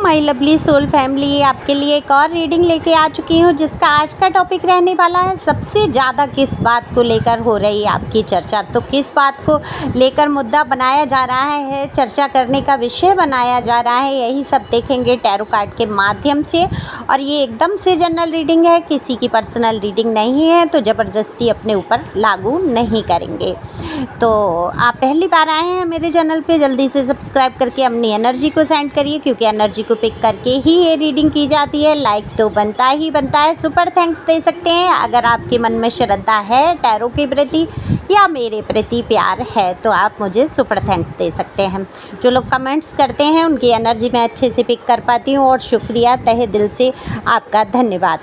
My lovely soul family, आपके लिए एक और रीडिंग लेके आ चुकी हूँ जिसका आज का टॉपिक रहने वाला है सबसे ज़्यादा किस बात को लेकर हो रही है आपकी चर्चा। तो किस बात को लेकर मुद्दा बनाया जा रहा है, चर्चा करने का विषय बनाया जा रहा है, यही सब देखेंगे टैरो कार्ड के माध्यम से। और ये एकदम से जनरल रीडिंग है, किसी की पर्सनल रीडिंग नहीं है, तो ज़बरदस्ती अपने ऊपर लागू नहीं करेंगे। तो आप पहली बार आए हैं मेरे चैनल पे, जल्दी से सब्सक्राइब करके अपनी एनर्जी को सेंड करिए, क्योंकि एनर्जी को पिक करके ही ये रीडिंग की जाती है। लाइक तो बनता ही बनता है, सुपर थैंक्स दे सकते हैं। अगर आपके मन में श्रद्धा है टैरो के प्रति या मेरे प्रति प्यार है तो आप मुझे सुपर थैंक्स दे सकते हैं। जो लोग कमेंट्स करते हैं उनकी एनर्जी मैं अच्छे से पिक कर पाती हूँ, और शुक्रिया तहे दिल से आपका, धन्यवाद।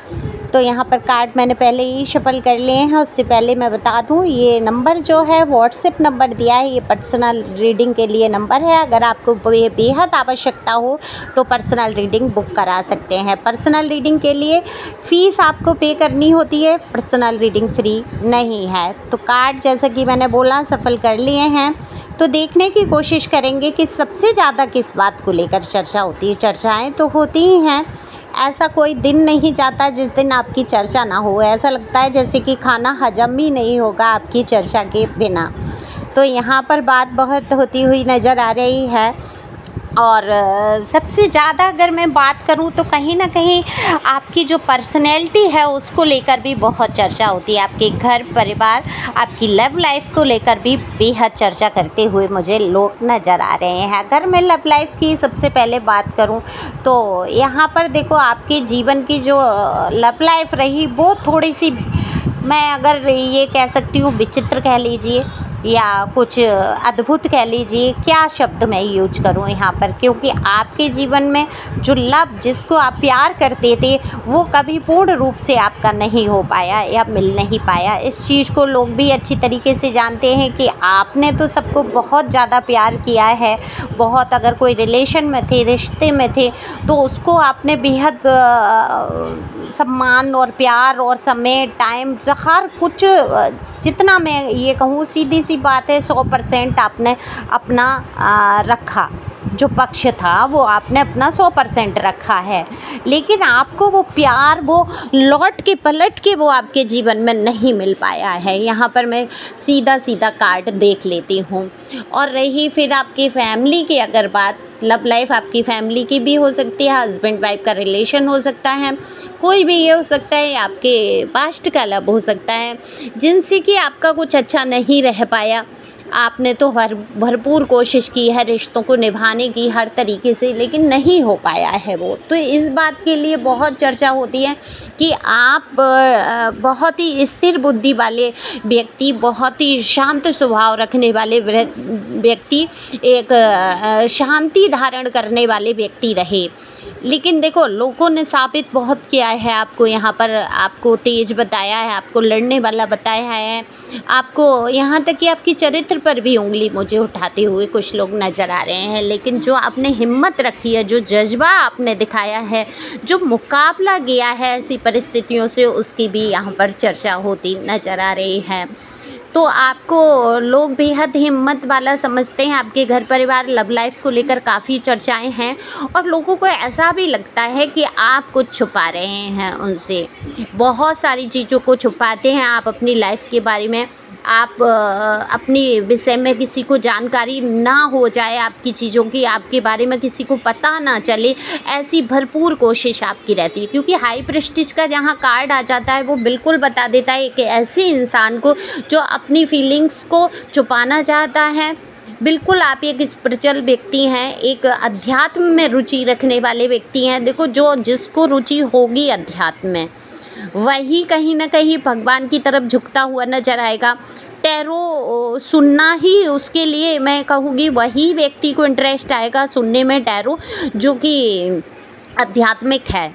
तो यहाँ पर कार्ड मैंने पहले ही शफल कर लिए हैं। उससे पहले मैं बता दूँ, ये नंबर जो है व्हाट्सएप नंबर दिया है, ये पर्सनल रीडिंग के लिए नंबर है। अगर आपको बेहद आवश्यकता हो तो पर्सनल रीडिंग बुक करा सकते हैं। पर्सनल रीडिंग के लिए फ़ीस आपको पे करनी होती है, पर्सनल रीडिंग फ्री नहीं है। तो कार्ड जैसा कि मैंने बोला सफल कर लिए हैं। तो देखने की कोशिश करेंगे कि सबसे ज़्यादा किस बात को लेकर चर्चा होती है। चर्चाएँ तो होती ही हैं, ऐसा कोई दिन नहीं जाता जिस दिन आपकी चर्चा ना हो। ऐसा लगता है जैसे कि खाना हजम ही नहीं होगा आपकी चर्चा के बिना। तो यहाँ पर बात बहुत होती हुई नज़र आ रही है। और सबसे ज़्यादा अगर मैं बात करूँ तो कहीं ना कहीं आपकी जो पर्सनैलिटी है उसको लेकर भी बहुत चर्चा होती है। आपके घर परिवार, आपकी लव लाइफ को लेकर भी बेहद चर्चा करते हुए मुझे लोग नज़र आ रहे हैं। अगर मैं लव लाइफ की सबसे पहले बात करूँ तो यहाँ पर देखो, आपके जीवन की जो लव लाइफ रही वो थोड़ी सी, मैं अगर ये कह सकती हूँ विचित्र कह लीजिए या कुछ अद्भुत कह लीजिए, क्या शब्द मैं यूज करूं यहाँ पर, क्योंकि आपके जीवन में जो लव, जिसको आप प्यार करते थे, वो कभी पूर्ण रूप से आपका नहीं हो पाया या मिल नहीं पाया। इस चीज़ को लोग भी अच्छी तरीके से जानते हैं कि आपने तो सबको बहुत ज़्यादा प्यार किया है, बहुत, अगर कोई रिलेशन में थे, रिश्ते में थे, तो उसको आपने बेहद सम्मान और प्यार और समय, टाइम, हर कुछ, जितना मैं ये कहूँ सीधी सी बात है, 100% आपने अपना रखा। जो पक्ष था वो आपने अपना 100% रखा है, लेकिन आपको वो प्यार, वो लौट के पलट के वो आपके जीवन में नहीं मिल पाया है। यहाँ पर मैं सीधा सीधा कार्ड देख लेती हूँ। और रही फिर आपकी फैमिली की अगर बात, लव लाइफ आपकी फैमिली की भी हो सकती है, हस्बैंड वाइफ का रिलेशन हो सकता है, कोई भी ये हो सकता है, आपके पास्ट का लव हो सकता है, जिनसे कि आपका कुछ अच्छा नहीं रह पाया। आपने तो भरपूर कोशिश की है रिश्तों को निभाने की हर तरीके से, लेकिन नहीं हो पाया है वो। तो इस बात के लिए बहुत चर्चा होती है कि आप बहुत ही स्थिर बुद्धि वाले व्यक्ति, बहुत ही शांत स्वभाव रखने वाले व्यक्ति, एक शांति धारण करने वाले व्यक्ति रहे। लेकिन देखो, लोगों ने साबित बहुत किया है आपको, यहाँ पर आपको तेज बताया है, आपको लड़ने वाला बताया है, आपको यहाँ तक कि आपकी चरित्र पर भी उंगली मुझे उठाते हुए कुछ लोग नज़र आ रहे हैं। लेकिन जो आपने हिम्मत रखी है, जो जज्बा आपने दिखाया है, जो मुकाबला किया है ऐसी परिस्थितियों से, उसकी भी यहाँ पर चर्चा होती नज़र आ रही है। तो आपको लोग बेहद हिम्मत वाला समझते हैं। आपके घर परिवार, लव लाइफ को लेकर काफ़ी चर्चाएं हैं, और लोगों को ऐसा भी लगता है कि आप कुछ छुपा रहे हैं उनसे, बहुत सारी चीज़ों को छुपाते हैं आप अपनी लाइफ के बारे में। आप अपनी विषय में किसी को जानकारी ना हो जाए, आपकी चीज़ों की, आपके बारे में किसी को पता ना चले, ऐसी भरपूर कोशिश आपकी रहती है। क्योंकि हाई प्रेस्टीज का जहाँ कार्ड आ जाता है वो बिल्कुल बता देता है कि ऐसे इंसान को जो अपनी फीलिंग्स को छुपाना चाहता है। बिल्कुल आप एक स्पिरिचुअल व्यक्ति हैं, एक अध्यात्म में रुचि रखने वाले व्यक्ति हैं। देखो, जो जिसको रुचि होगी अध्यात्म में, वही कहीं ना कहीं भगवान की तरफ झुकता हुआ नजर आएगा। टैरो सुनना ही उसके लिए, मैं कहूँगी, वही व्यक्ति को इंटरेस्ट आएगा सुनने में टैरो, जो कि आध्यात्मिक है,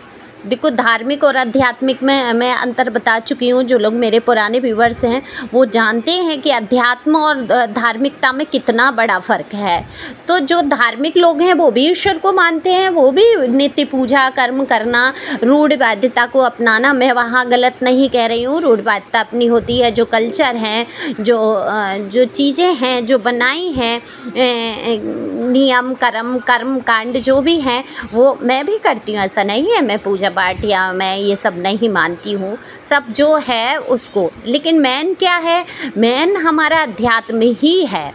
देखो, धार्मिक और आध्यात्मिक में मैं अंतर बता चुकी हूँ। जो लोग मेरे पुराने व्यूवर्स हैं वो जानते हैं कि अध्यात्म और धार्मिकता में कितना बड़ा फ़र्क है। तो जो धार्मिक लोग हैं वो भी ईश्वर को मानते हैं, वो भी नित्य पूजा कर्म करना, रूढ़िवादिता को अपनाना, मैं वहाँ गलत नहीं कह रही हूँ। रूढ़िवादिता अपनी होती है, जो कल्चर हैं, जो चीज़ें हैं जो बनाई हैं, नियम कर्म कांड जो भी हैं वो मैं भी करती हूँ। ऐसा नहीं है मैं पूजा पाठ या मैं ये सब नहीं मानती हूँ, सब जो है उसको। लेकिन मेन क्या है, मेन हमारा अध्यात्म ही है।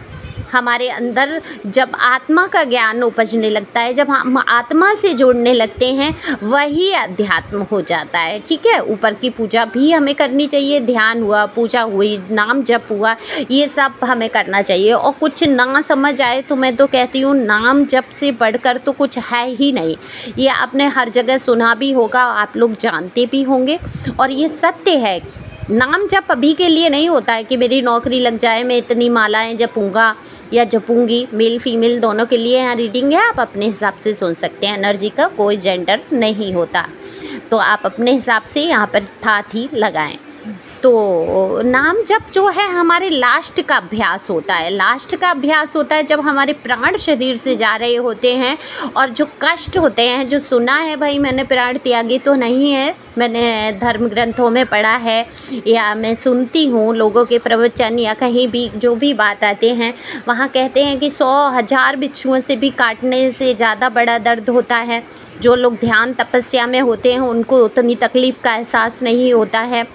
हमारे अंदर जब आत्मा का ज्ञान उपजने लगता है, जब हम आत्मा से जुड़ने लगते हैं, वही अध्यात्म हो जाता है। ठीक है, ऊपर की पूजा भी हमें करनी चाहिए, ध्यान हुआ, पूजा हुई, नाम जप हुआ, ये सब हमें करना चाहिए। और कुछ ना समझ आए तो मैं तो कहती हूँ नाम जप से बढ़कर तो कुछ है ही नहीं। ये आपने हर जगह सुना भी होगा, आप लोग जानते भी होंगे, और ये सत्य है। नाम जप अभी के लिए नहीं होता है कि मेरी नौकरी लग जाए, मैं इतनी मालाएं जपूंगा या जपूंगी। मेल फीमेल दोनों के लिए यहाँ रीडिंग है, आप अपने हिसाब से सुन सकते हैं। एनर्जी का कोई जेंडर नहीं होता, तो आप अपने हिसाब से यहाँ पर था थी लगाएं। तो नाम जप जो है हमारे लास्ट का अभ्यास होता है। लास्ट का अभ्यास होता है जब हमारे प्राण शरीर से जा रहे होते हैं, और जो कष्ट होते हैं, जो सुना है भाई, मैंने प्राण त्यागी तो नहीं है, मैंने धर्म ग्रंथों में पढ़ा है या मैं सुनती हूँ लोगों के प्रवचन या कहीं भी जो भी बात आते हैं, वहाँ कहते हैं कि 100,000 बिच्छुओं से भी काटने से ज़्यादा बड़ा दर्द होता है। जो लोग ध्यान तपस्या में होते हैं उनको उतनी तकलीफ़ का एहसास नहीं होता है।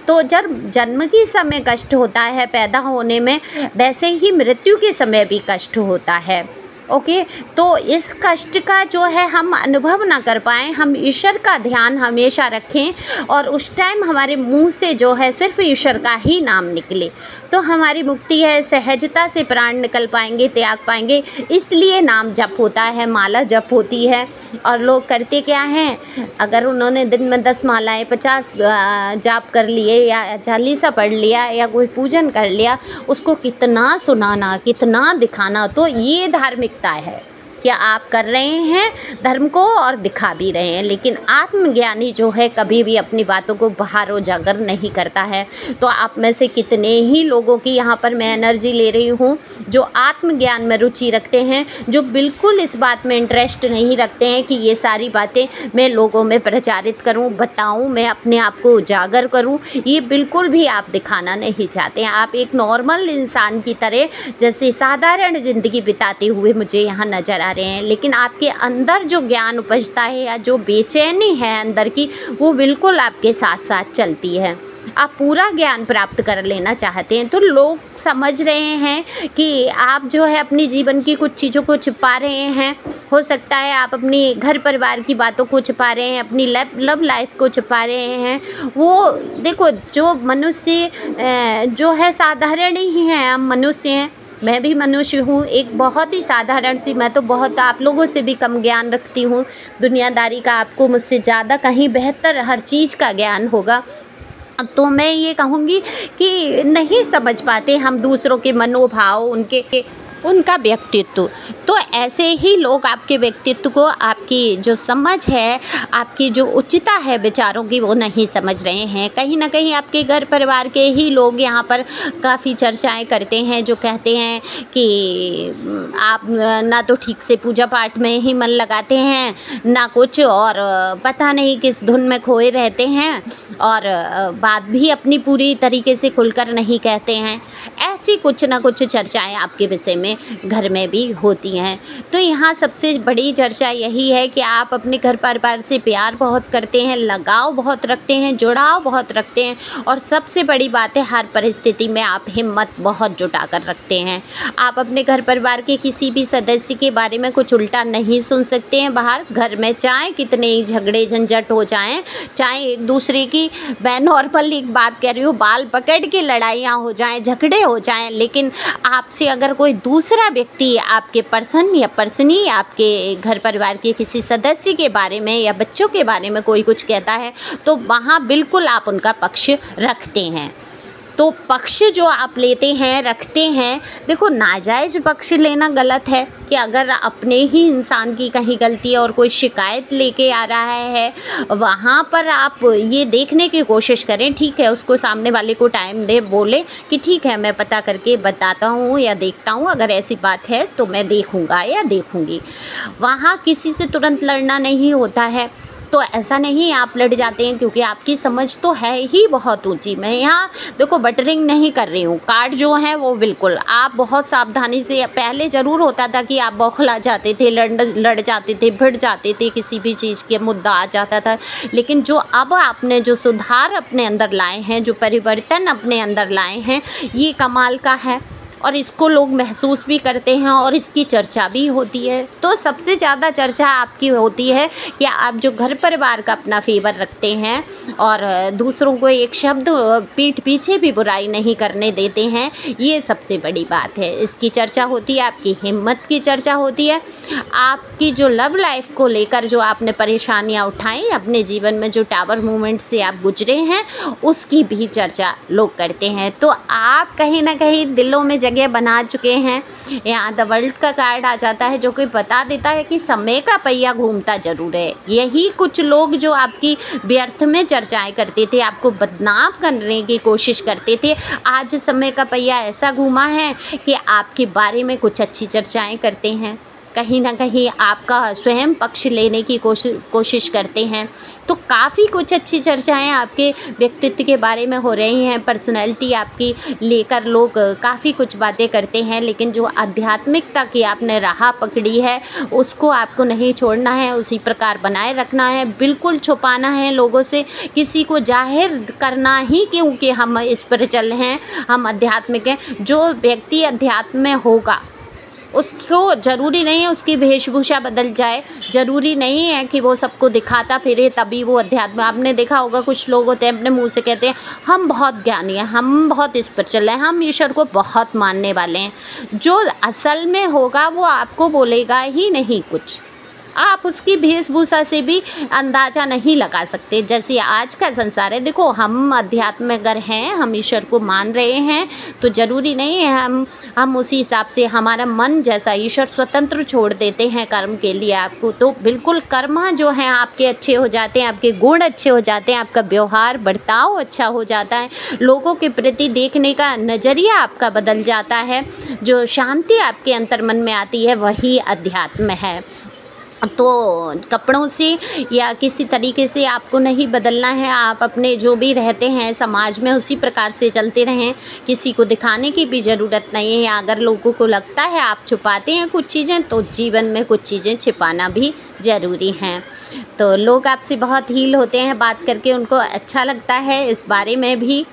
तो जब जन्म के समय कष्ट होता है पैदा होने में, वैसे ही मृत्यु के समय भी कष्ट होता है। ओके, तो इस कष्ट का जो है हम अनुभव ना कर पाएँ, हम ईश्वर का ध्यान हमेशा रखें, और उस टाइम हमारे मुंह से जो है सिर्फ ईश्वर का ही नाम निकले, तो हमारी मुक्ति है। सहजता से प्राण निकल पाएंगे, त्याग पाएंगे। इसलिए नाम जप होता है, माला जप होती है। और लोग करते क्या हैं, अगर उन्होंने दिन में 10 मालाएँ 50 जाप कर लिए या चालीसा पढ़ लिया या कोई पूजन कर लिया, उसको कितना सुनाना, कितना दिखाना। तो ये धार्मिकता है कि आप कर रहे हैं धर्म को और दिखा भी रहे हैं, लेकिन आत्मज्ञानी जो है कभी भी अपनी बातों को बाहर उजागर नहीं करता है। तो आप में से कितने ही लोगों की यहाँ पर मैं एनर्जी ले रही हूँ जो आत्मज्ञान में रुचि रखते हैं, जो बिल्कुल इस बात में इंटरेस्ट नहीं रखते हैं कि ये सारी बातें मैं लोगों में प्रचारित करूँ, बताऊँ, मैं अपने आप को उजागर करूँ। ये बिल्कुल भी आप दिखाना नहीं चाहते हैं। आप एक नॉर्मल इंसान की तरह जैसे साधारण ज़िंदगी बिताते हुए मुझे यहाँ नज़र रहे हैं, लेकिन आपके अंदर जो ज्ञान उपजता है या जो बेचैनी है अंदर की, वो बिल्कुल आपके साथ साथ चलती है। आप पूरा ज्ञान प्राप्त कर लेना चाहते हैं, तो लोग समझ रहे हैं कि आप जो है अपनी जीवन की कुछ चीज़ों को छिपा रहे हैं। हो सकता है आप अपनी घर परिवार की बातों को छिपा रहे हैं, अपनी लव लाइफ को छिपा रहे हैं। वो देखो, जो मनुष्य जो है साधारण ही हैं, हम मनुष्य हैं, मैं भी मनुष्य हूँ, एक बहुत ही साधारण सी, मैं तो बहुत आप लोगों से भी कम ज्ञान रखती हूँ दुनियादारी का। आपको मुझसे ज़्यादा कहीं बेहतर हर चीज़ का ज्ञान होगा। तो मैं ये कहूँगी कि नहीं समझ पाते हम दूसरों के मनोभाव, उनका व्यक्तित्व। तो ऐसे ही लोग आपके व्यक्तित्व को, आपकी जो समझ है, आपकी जो उच्चता है विचारों की, वो नहीं समझ रहे हैं। कहीं ना कहीं आपके घर परिवार के ही लोग यहाँ पर काफ़ी चर्चाएं करते हैं, जो कहते हैं कि आप ना तो ठीक से पूजा पाठ में ही मन लगाते हैं ना कुछ, और पता नहीं किस धुन में खोए रहते हैं, और बात भी अपनी पूरी तरीके से खुलकर नहीं कहते हैं। ऐसी कुछ ना कुछ चर्चाएं आपके विषय में घर में भी होती हैं। तो यहाँ सबसे बड़ी चर्चा यही है कि आप अपने घर परिवार से प्यार बहुत करते हैं, लगाव बहुत रखते हैं, जुड़ाव बहुत रखते हैं, और सबसे बड़ी बात है हर परिस्थिति में आप हिम्मत बहुत जुटा कर रखते हैं। आप अपने घर परिवार के किसी भी सदस्य के बारे में कुछ उल्टा नहीं सुन सकते हैं बाहर। घर में चाहे कितने ही झगड़े झंझट हो जाएं, चाहे एक दूसरे की, मैं नॉर्मल एक बात कह रही हूँ, बाल पकड़ के लड़ाइयाँ हो जाएं, झगड़े हो जाएं, लेकिन आपसे अगर कोई दूसरा व्यक्ति आपके पर्सन या पर्सनी, आपके घर परिवार के किसी सदस्य के बारे में या बच्चों के बारे में कोई कुछ कहता है, तो वहाँ बिल्कुल आप उनका पक्ष रखते हैं। तो पक्ष जो आप लेते हैं, रखते हैं, देखो नाजायज़ पक्ष लेना गलत है कि अगर अपने ही इंसान की कहीं गलती है और कोई शिकायत लेके आ रहा है, वहाँ पर आप ये देखने की कोशिश करें, ठीक है, उसको सामने वाले को टाइम दे, बोले कि ठीक है मैं पता करके बताता हूँ या देखता हूँ, अगर ऐसी बात है तो मैं देखूँगा या देखूँगी। वहाँ किसी से तुरंत लड़ना नहीं होता है। तो ऐसा नहीं आप लड़ जाते हैं क्योंकि आपकी समझ तो है ही बहुत ऊंची। मैं यहाँ देखो बटरिंग नहीं कर रही हूँ, कार्ड जो है वो बिल्कुल आप बहुत सावधानी से, पहले ज़रूर होता था कि आप बौखला जाते थे, लड़ जाते थे, भिड़ जाते थे, किसी भी चीज़ के मुद्दा आ जाता था। लेकिन जो अब आपने जो सुधार अपने अंदर लाए हैं, जो परिवर्तन अपने अंदर लाए हैं, ये कमाल का है और इसको लोग महसूस भी करते हैं और इसकी चर्चा भी होती है। तो सबसे ज़्यादा चर्चा आपकी होती है कि आप जो घर परिवार का अपना फेवर रखते हैं और दूसरों को एक शब्द पीठ पीछे भी बुराई नहीं करने देते हैं, ये सबसे बड़ी बात है। इसकी चर्चा होती है, आपकी हिम्मत की चर्चा होती है, आपकी जो लव लाइफ को लेकर जो आपने परेशानियाँ उठाई, अपने जीवन में जो टावर मोमेंट से आप गुजरे हैं, उसकी भी चर्चा लोग करते हैं। तो आप कहीं ना कहीं दिलों में जगह बना चुके हैं। यहाँ द वर्ल्ड का कार्ड आ जाता है जो कि बता देता है कि समय का पहिया घूमता जरूर है। यही कुछ लोग जो आपकी व्यर्थ में चर्चाएं करते थे, आपको बदनाम करने की कोशिश करते थे, आज समय का पहिया ऐसा घूमा है कि आपके बारे में कुछ अच्छी चर्चाएं करते हैं, कहीं ना कहीं आपका स्वयं पक्ष लेने की कोशिश करते हैं। तो काफ़ी कुछ अच्छी चर्चाएं आपके व्यक्तित्व के बारे में हो रही हैं, पर्सनैलिटी आपकी लेकर लोग काफ़ी कुछ बातें करते हैं। लेकिन जो आध्यात्मिकता की आपने राह पकड़ी है, उसको आपको नहीं छोड़ना है, उसी प्रकार बनाए रखना है, बिल्कुल छुपाना है लोगों से, किसी को जाहिर करना ही क्योंकि हम इस पर चल हैं, हम आध्यात्मिक हैं। जो व्यक्ति अध्यात्म में होगा उसको ज़रूरी नहीं है उसकी वेशभूषा बदल जाए, ज़रूरी नहीं है कि वो सबको दिखाता फिरे तभी वो अध्यात्म। आपने देखा होगा कुछ लोग होते हैं अपने मुंह से कहते हैं हम बहुत ज्ञानी हैं, हम बहुत इस पर चल रहे हैं, हम ईश्वर को बहुत मानने वाले हैं। जो असल में होगा वो आपको बोलेगा ही नहीं कुछ, आप उसकी वेशभूषा से भी अंदाज़ा नहीं लगा सकते। जैसे आज का संसार है, देखो हम अध्यात्म में अगर हैं, हम ईश्वर को मान रहे हैं, तो ज़रूरी नहीं है हम उसी हिसाब से, हमारा मन जैसा ईश्वर स्वतंत्र छोड़ देते हैं कर्म के लिए आपको। तो बिल्कुल कर्म जो हैं आपके अच्छे हो जाते हैं, आपके गुण अच्छे हो जाते हैं, आपका व्यवहार बर्ताव अच्छा हो जाता है, लोगों के प्रति देखने का नज़रिया आपका बदल जाता है, जो शांति आपके अंतर्मन में आती है वही अध्यात्म है। तो कपड़ों से या किसी तरीके से आपको नहीं बदलना है, आप अपने जो भी रहते हैं समाज में उसी प्रकार से चलते रहें, किसी को दिखाने की भी ज़रूरत नहीं है। या अगर लोगों को लगता है आप छुपाते हैं कुछ चीज़ें, तो जीवन में कुछ चीज़ें छिपाना भी ज़रूरी हैं। तो लोग आपसे बहुत हील होते हैं बात करके, उनको अच्छा लगता है, इस बारे में भी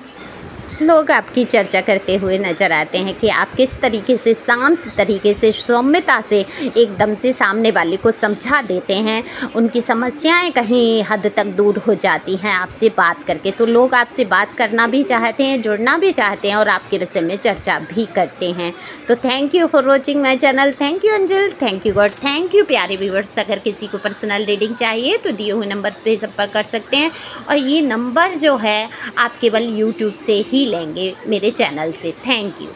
लोग आपकी चर्चा करते हुए नज़र आते हैं कि आप किस तरीके से शांत तरीके से सौम्यता से एकदम से सामने वाले को समझा देते हैं, उनकी समस्याएं कहीं हद तक दूर हो जाती हैं आपसे बात करके। तो लोग आपसे बात करना भी चाहते हैं, जुड़ना भी चाहते हैं और आपके विषय में चर्चा भी करते हैं। तो thank you for watching my channel. Thank you Anjal, thank you God, thank you प्यारे व्यूअर्स। अगर किसी को पर्सनल रीडिंग चाहिए तो दिए हुए नंबर पर संपर्क कर सकते हैं और ये नंबर जो है आप केवल यूट्यूब से ही लेंगे मेरे चैनल से। Thank you.